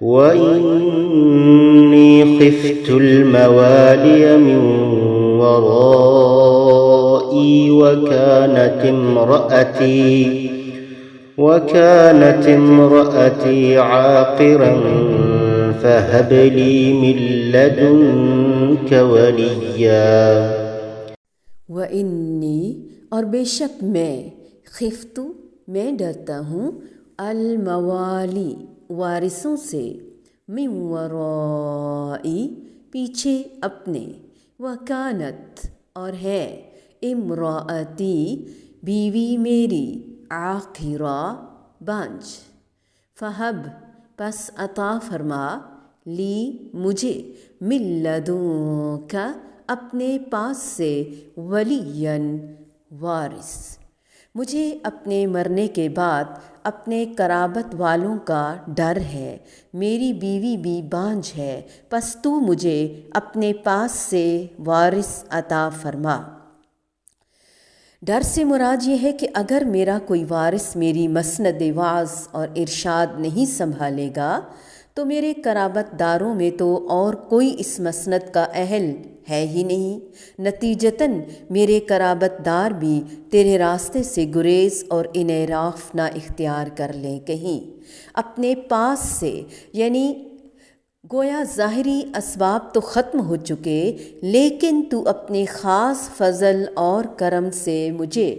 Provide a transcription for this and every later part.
وإني خفت الموالي من ورائي وكانت امرأتي عاقرا فهب لي من لدنك وليا. وَإِنِّي اور بے شک میں، خفت میں ڈرتا ہوں، الموالی وارثوں سے، من ورائی پیچھے اپنے، وکانت اور ہے، امراتی بیوی میری، عاقرا بانجھ، فہب پس عطا فرما، لی مجھے، من لدنک اپنے پاس سے، ولین وارث، مجھے اپنے مرنے کے بعد اپنے قرابت والوں کا ڈر ہے، میری بیوی بھی بانجھ ہے، پس تو مجھے اپنے پاس سے وارث عطا فرما۔ ڈر سے مراد یہ ہے کہ اگر میرا کوئی وارث میری مسند وعظ اور ارشاد نہیں سنبھالے گا تو میرے قرابت داروں میں تو اور کوئی اس مسند کا اہل ہے ہی نہیں، نتیجتاً میرے قرابت دار بھی تیرے راستے سے گریز اور انحراف نہ اختیار کر لیں کہیں اپنے پاس سے، یعنی گویا ظاہری اسباب تو ختم ہو چکے، لیکن تو اپنے خاص فضل اور کرم سے مجھے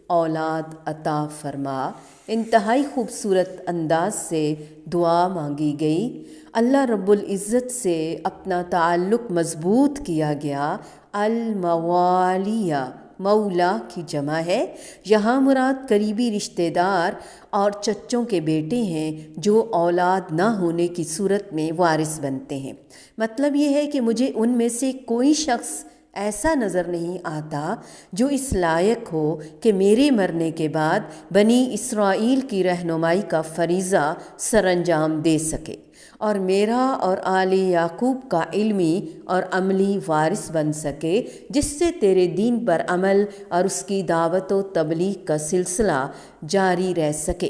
اولاد عطا فرما۔ انتہائی خوبصورت انداز سے دعا مانگی گئی، اللہ رب العزت سے اپنا تعلق مضبوط کیا گیا۔ الموالیہ مولا کی جمع ہے، یہاں مراد قریبی رشتہ دار اور چچوں کے بیٹے ہیں جو اولاد نہ ہونے کی صورت میں وارث بنتے ہیں۔ مطلب یہ ہے کہ مجھے ان میں سے کوئی شخص ایسا نظر نہیں آتا جو اس لائق ہو کہ میرے مرنے کے بعد بنی اسرائیل کی رہنمائی کا فریضہ سر انجام دے سکے اور میرا اور آل یعقوب کا علمی اور عملی وارث بن سکے، جس سے تیرے دین پر عمل اور اس کی دعوت و تبلیغ کا سلسلہ جاری رہ سکے۔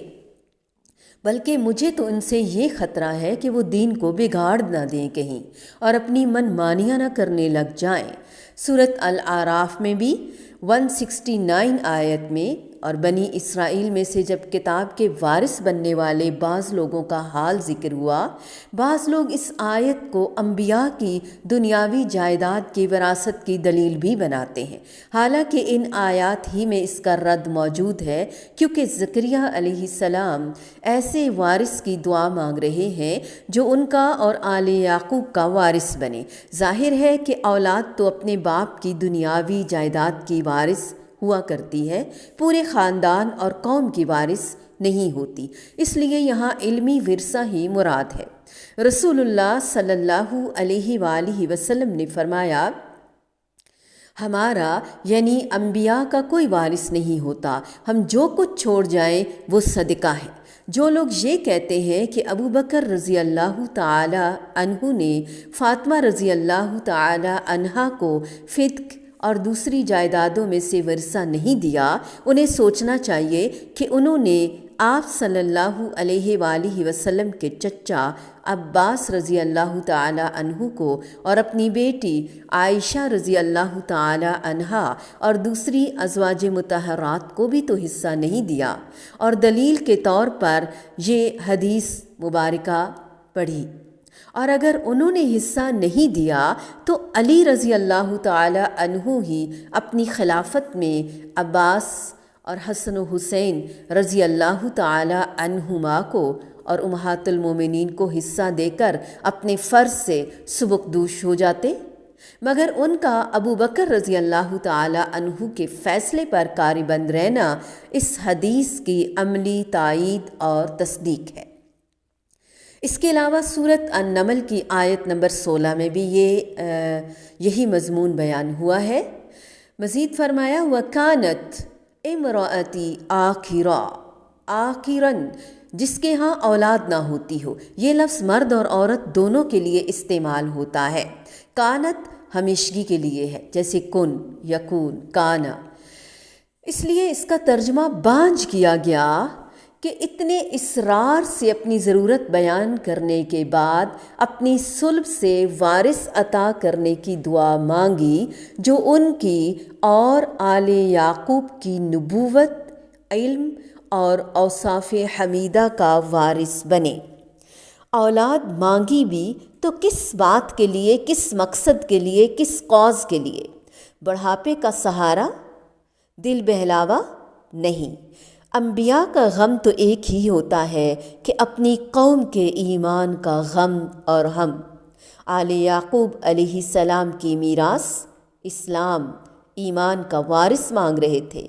بلکہ مجھے تو ان سے یہ خطرہ ہے کہ وہ دین کو بگاڑ نہ دیں کہیں اور اپنی من مانیاں نہ کرنے لگ جائیں۔ سورۃ الاعراف میں بھی 169 آیت میں، اور بنی اسرائیل میں سے جب کتاب کے وارث بننے والے بعض لوگوں کا حال ذکر ہوا، بعض لوگ اس آیت کو انبیاء کی دنیاوی جائیداد کی وراثت کی دلیل بھی بناتے ہیں، حالانکہ ان آیات ہی میں اس کا رد موجود ہے، کیونکہ زکریا علیہ السلام ایسے وارث کی دعا مانگ رہے ہیں جو ان کا اور آل یعقوب کا وارث بنے۔ ظاہر ہے کہ اولاد تو اپنے باپ کی دنیاوی جائیداد کی وارث ہوا کرتی ہے، پورے خاندان اور قوم کی وارث نہیں ہوتی، اس لیے یہاں علمی ورثہ ہی مراد ہے۔ رسول اللہ صلی اللہ علیہ وآلہ وسلم نے فرمایا، ہمارا یعنی انبیاء کا کوئی وارث نہیں ہوتا، ہم جو کچھ چھوڑ جائیں وہ صدقہ ہے۔ جو لوگ یہ کہتے ہیں کہ ابو بکر رضی اللہ تعالی عنہ نے فاطمہ رضی اللہ تعالی عنہا کو فتق اور دوسری جائیدادوں میں سے ورثہ نہیں دیا، انہیں سوچنا چاہیے کہ انہوں نے آپ صلی اللہ علیہ وآلہ وسلم کے چچا عباس رضی اللہ تعالی عنہ کو اور اپنی بیٹی عائشہ رضی اللہ تعالی عنہا اور دوسری ازواج مطہرات کو بھی تو حصہ نہیں دیا، اور دلیل کے طور پر یہ حدیث مبارکہ پڑھی۔ اور اگر انہوں نے حصہ نہیں دیا تو علی رضی اللہ تعالی عنہ ہی اپنی خلافت میں عباس اور حسن و حسین رضی اللہ تعالی عنہما کو اور امہات المومنین کو حصہ دے کر اپنے فرض سے سبکدوش ہو جاتے، مگر ان کا ابو بکر رضی اللہ تعالی عنہ کے فیصلے پر کاری بند رہنا اس حدیث کی عملی تائید اور تصدیق ہے۔ اس کے علاوہ سورۃ النمل کی آیت نمبر 16 میں بھی یہی مضمون بیان ہوا ہے۔ مزید فرمایا، وَكَانَتْ امرأتی عاقراً، جس کے ہاں اولاد نہ ہوتی ہو۔ یہ لفظ مرد اور عورت دونوں کے لیے استعمال ہوتا ہے۔ کانت ہمیشگی کے لیے ہے، جیسے کن، یکون، کانا، اس لیے اس کا ترجمہ بانجھ کیا گیا کہ اتنے اصرار سے اپنی ضرورت بیان کرنے کے بعد اپنی صلب سے وارث عطا کرنے کی دعا مانگی جو ان کی اور آل یعقوب کی نبوت، علم اور اوصاف حمیدہ کا وارث بنے۔ اولاد مانگی بھی تو کس بات کے لیے، کس مقصد کے لیے، کس کاز کے لیے؟ بڑھاپے کا سہارا، دل بہلاوا؟ نہیں۔ انبیاء کا غم تو ایک ہی ہوتا ہے کہ اپنی قوم کے ایمان کا غم اور ہم۔ آل یعقوب علیہ السلام کی میراث اسلام، ایمان کا وارث مانگ رہے تھے۔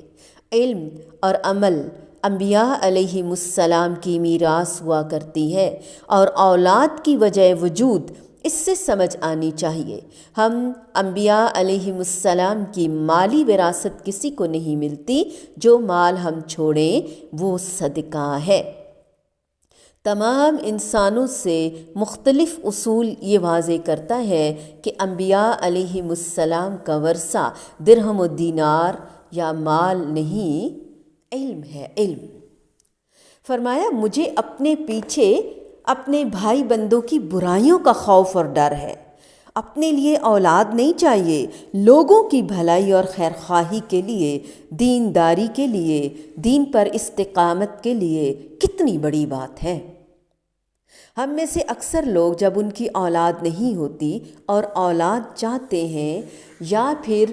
علم اور عمل انبیاء علیہ السلام کی میراث ہوا کرتی ہے، اور اولاد کی وجہ وجود اس سے سمجھ آنی چاہیے۔ ہم انبیاء علیہ السلام کی مالی وراثت کسی کو نہیں ملتی، جو مال ہم چھوڑیں وہ صدقہ ہے۔ تمام انسانوں سے مختلف اصول یہ واضح کرتا ہے کہ انبیاء علیہ السلام کا ورثہ درہم و دینار یا مال نہیں، علم ہے، علم۔ فرمایا مجھے اپنے پیچھے اپنے بھائی بندوں کی برائیوں کا خوف اور ڈر ہے۔ اپنے لیے اولاد نہیں چاہیے، لوگوں کی بھلائی اور خیر خواہی کے لیے، دینداری کے لیے، دین پر استقامت کے لیے کتنی بڑی بات ہے۔ ہم میں سے اکثر لوگ جب ان کی اولاد نہیں ہوتی اور اولاد چاہتے ہیں یا پھر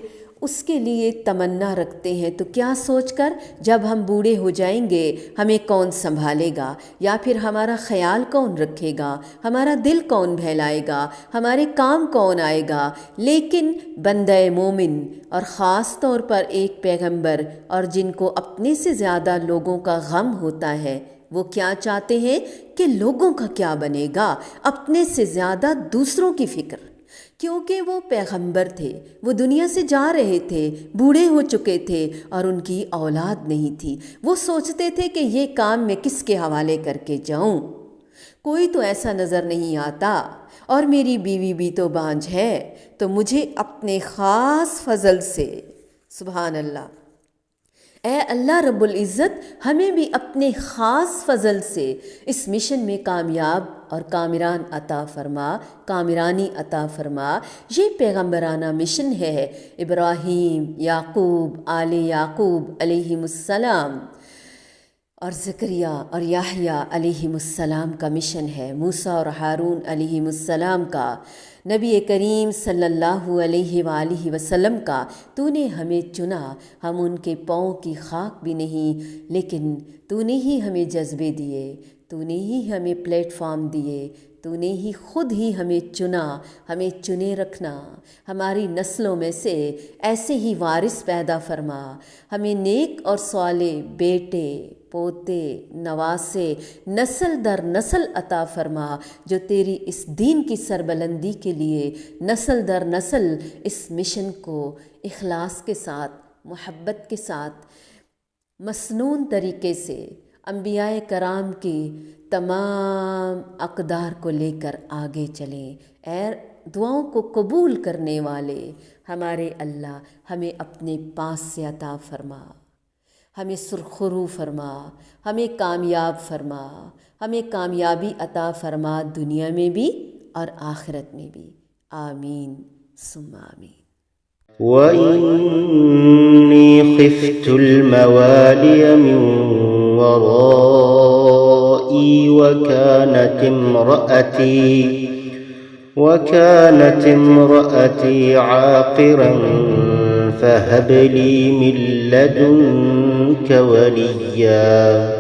اس کے لیے تمنا رکھتے ہیں تو کیا سوچ کر جب ہم بوڑھے ہو جائیں گے ہمیں کون سنبھالے گا، یا پھر ہمارا خیال کون رکھے گا، ہمارا دل کون بہلائے گا، ہمارے کام کون آئے گا۔ لیکن بندہ مومن اور خاص طور پر ایک پیغمبر، اور جن کو اپنے سے زیادہ لوگوں کا غم ہوتا ہے، وہ کیا چاہتے ہیں کہ لوگوں کا کیا بنے گا، اپنے سے زیادہ دوسروں کی فکر۔ کیونکہ وہ پیغمبر تھے، وہ دنیا سے جا رہے تھے، بوڑھے ہو چکے تھے اور ان کی اولاد نہیں تھی۔ وہ سوچتے تھے کہ یہ کام میں کس کے حوالے کر کے جاؤں، کوئی تو ایسا نظر نہیں آتا، اور میری بیوی بھی تو بانجھ ہے، تو مجھے اپنے خاص فضل سے، سبحان اللہ، اے اللہ رب العزت ہمیں بھی اپنے خاص فضل سے اس مشن میں کامیاب اور کامران عطا فرما، کامرانی عطا فرما۔ یہ پیغمبرانہ مشن ہے، ابراہیم، یعقوب، آل یعقوب علیہ السلام اور زکریا اور یحییٰ علیہ السلام کا مشن ہے، موسیٰ اور ہارون علیہ السلام کا، نبی کریم صلی اللہ علیہ وآلہ وسلم کا۔ تو نے ہمیں چنا، ہم ان کے پاؤں کی خاک بھی نہیں، لیکن تو نے ہی ہمیں جذبے دیے، تو نے ہی ہمیں پلیٹ فارم دیے، تو نے ہی خود ہی ہمیں چنا، ہمیں چنے رکھنا، ہماری نسلوں میں سے ایسے ہی وارث پیدا فرما، ہمیں نیک اور صالح بیٹے، پوتے، نواسے، نسل در نسل عطا فرما، جو تیری اس دین کی سربلندی کے لیے نسل در نسل اس مشن کو اخلاص کے ساتھ، محبت کے ساتھ، مسنون طریقے سے انبیاء کرام کی تمام اقدار کو لے کر آگے چلیں۔ اے دعاؤں کو قبول کرنے والے ہمارے اللہ، ہمیں اپنے پاس سے عطا فرما، ہمیں سرخرو فرما، ہمیں کامیاب فرما، ہمیں کامیابی عطا فرما، دنیا میں بھی اور آخرت میں بھی، آمین ثم آمین۔ وَإِنِّي خِفْتُ الْمَوَالِيَ مِنْ وَرَائِي وَكَانَتِ امْرَأَتِي عَاقِرًا فَهَبْ لِي مِنْ لَدُنْكَ وَلِيًّا